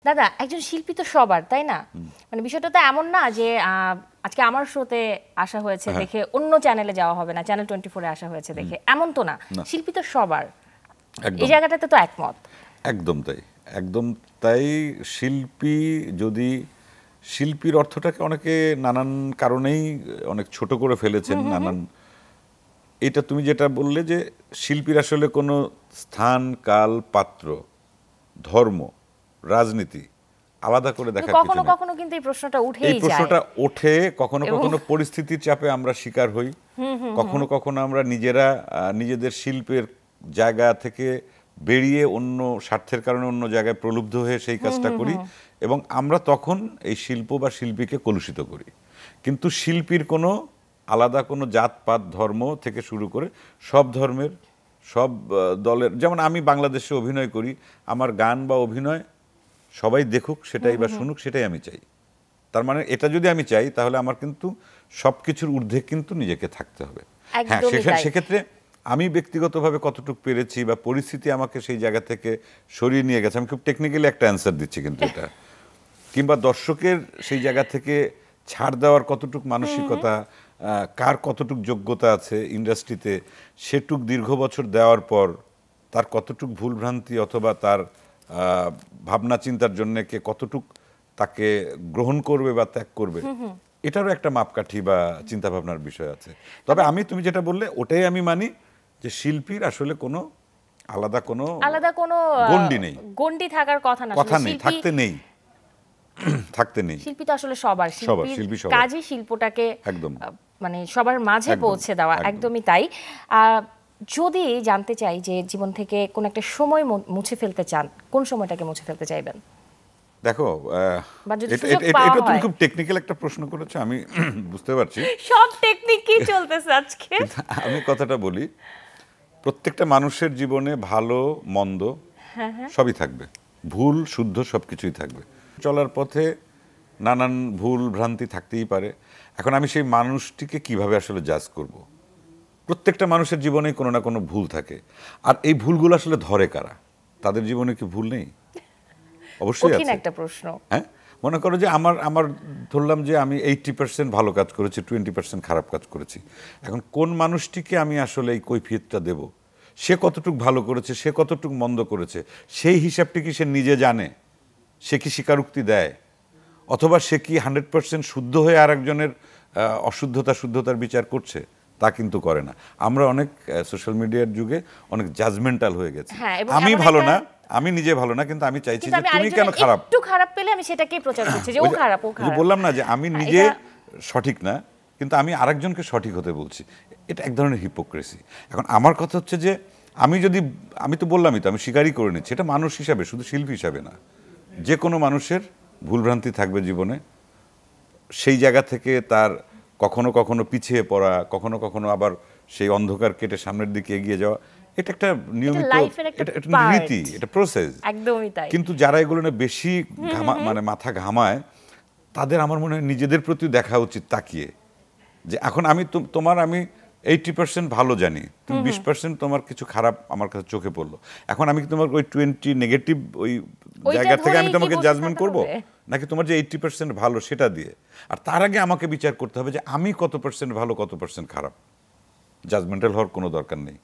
দাদা একজন শিল্পী তো সবার, তাই না? মানে বিষয়টা তো এমন না যে আজকে আমার শোতে আসা হয়েছে দেখে অন্য চ্যানেলে যাওয়া হবে না, চ্যানেল 24-এ আসা হয়েছে দেখে, এমন তো না। শিল্পী তো সবার, এই জায়গাটাতে তো একমত। একদম তাই, একদম তাই। শিল্পী যদি, শিল্পীর অর্থটাকে অনেকে নানান কারণেই অনেক ছোট করে ফেলেছেন, নানান। এটা তুমি যেটা বললে যে শিল্পীর আসলে কোনো স্থান, কাল, পাত্র, ধর্ম, রাজনীতি আলাদা করে দেখা কিছু কখনো নেই। কখনো কিন্তু এই প্রশ্নটা উঠেই যায়। এই প্রশ্নটা ওঠে, কখনো কখনো পরিস্থিতির চাপে আমরা শিকার হই, কখনো কখনো আমরা নিজেরা নিজেদের শিল্পের জায়গা থেকে বেরিয়ে অন্য স্বার্থের কারণে অন্য জায়গায় প্রলুব্ধ হয়ে সেই কাজটা করি, এবং আমরা তখন এই শিল্প বা শিল্পীকে কলুষিত করি। কিন্তু শিল্পীর কোনো আলাদা কোনো জাতপাত, ধর্ম থেকে শুরু করে সব ধর্মের, সব দলের, যেমন আমি বাংলাদেশে অভিনয় করি, আমার গান বা অভিনয় সবাই দেখুক সেটাই বা শুনুক সেটাই আমি চাই। তার মানে এটা যদি আমি চাই তাহলে আমার কিন্তু সব কিছুর ঊর্ধ্বে কিন্তু নিজেকে থাকতে হবে। হ্যাঁ, সেক্ষেত্রে আমি ব্যক্তিগতভাবে কতটুকু পেরেছি বা পরিস্থিতি আমাকে সেই জায়গা থেকে সরিয়ে নিয়ে গেছে, আমি খুব টেকনিক্যালি একটা অ্যান্সার দিচ্ছি কিন্তু এটা, কিংবা দর্শকের সেই জায়গা থেকে ছাড় দেওয়ার কতটুকু মানসিকতা, কার কতটুক যোগ্যতা আছে ইন্ডাস্ট্রিতে, সেটুক দীর্ঘ বছর দেওয়ার পর তার কতটুক ভুলভ্রান্তি অথবা তার ভাবনা চিন্তার জন্য কে কতটুক তাকে গ্রহণ করবে বা ত্যাগ করবে, এটারও একটা মাপকাঠি বা চিন্তা ভাবনার বিষয় আছে। তবে তুমি যেটা বললে ওটাই আমি মানি যে শিল্পীর আসলে কোনো আলাদা কোনো গণ্ডি নেই, গণ্ডি থাকার কথা না, নেই, থাকতে নেই। শিল্পী তো আসলে সবার, শিল্পী কাজই শিল্পটাকে একদম মানে সবার মাঝে পৌঁছে দেওয়া, একদমই তাই। যদি জানতে চাই যে জীবন থেকে কোন একটা সময় মুছে ফেলতে চান, কোন সময়টাকে মুছে ফেলতে চাইবেন? দেখো, এটা তুমি খুব টেকনিক্যাল একটা প্রশ্ন করেছো, আমি বুঝতে পারছি সব টেকনিকই চলতেছে আজকে। আমি কথাটা বলি, প্রত্যেকটা মানুষের জীবনে ভালো মন্দ সবই থাকবে, ভুল শুদ্ধ সবকিছুই থাকবে। চলার পথে নানান ভুল ভ্রান্তি থাকতেই পারে। এখন আমি সেই মানুষটিকে কিভাবে আসলে জাজ করব? প্রত্যেকটা মানুষের জীবনে কোনো না কোনো ভুল থাকে, আর এই ভুলগুলো আসলে ধরে কারা? তাদের জীবনে কি ভুল নেই? অবশ্যই আছে। একটা প্রশ্ন। হ্যাঁ, মনে করো যে আমার ধরলাম যে আমি 80% ভালো কাজ করেছি, 20% খারাপ কাজ করেছি। এখন কোন মানুষটিকে আমি আসলে এই কৈফিয়তটা দেব? সে কতটুকু ভালো করেছে, সে কতটুকু মন্দ করেছে, সেই হিসাবটি কি সে নিজে জানে? সে কি স্বীকারোক্তি দেয়? অথবা সে কি 100% শুদ্ধ হয়ে আর একজনের শুদ্ধতার বিচার করছে? তা কিন্তু করে না। আমরা অনেক সোশ্যাল মিডিয়ার যুগে অনেক জাজমেন্টাল হয়ে গেছি। আমি ভালো না, আমি নিজে ভালো না, কিন্তু আমি চাইছি যে তুমি কেন খারাপ, একটু খারাপ পেলে আমি সেটাকেই প্রচার করছি যে ও খারাপ, ও খারাপ। বললাম না যে আমি নিজে সঠিক না, কিন্তু আমি আরেকজনকে সঠিক হতে বলছি। এটা এক ধরনের হিপোক্রেসি। এখন আমার কথা হচ্ছে যে আমি তো বললামই তো, আমি স্বীকারই করে নিচ্ছি, এটা মানুষ হিসাবে, শুধু শিল্পী হিসাবে না, যে কোনো মানুষের ভুলভ্রান্তি থাকবে জীবনে। সেই জায়গা থেকে তার কখনো কখনো পিছিয়ে পড়া, কখনো কখনো আবার সেই অন্ধকার কেটে সামনের দিকে এগিয়ে যাওয়া, এটা একটা নিয়মিত, এটা রীতি, এটা প্রসেস। একদমই তাই। কিন্তু যারা এগুলো নিয়ে বেশি মানে মাথা ঘামায়, তাদের আমার মনে হয় নিজেদের প্রতি দেখা উচিত তাকিয়ে, যে এখন আমি 80% ভালো জানি, তুমি 20% তোমার কিছু খারাপ আমার কাছে চোখে পড়লো, এখন আমি কি তোমার ওই 20 নেগেটিভ ওই জায়গা থেকে আমি তোমাকে জাজমেন্ট করব, নাকি তোমার যে 80% ভালো সেটা দিয়ে? আর তার আগে আমাকে বিচার করতে হবে যে আমি কত % ভালো, কত % খারাপ। জাজমেন্টাল হওয়ার কোনো দরকার নেই।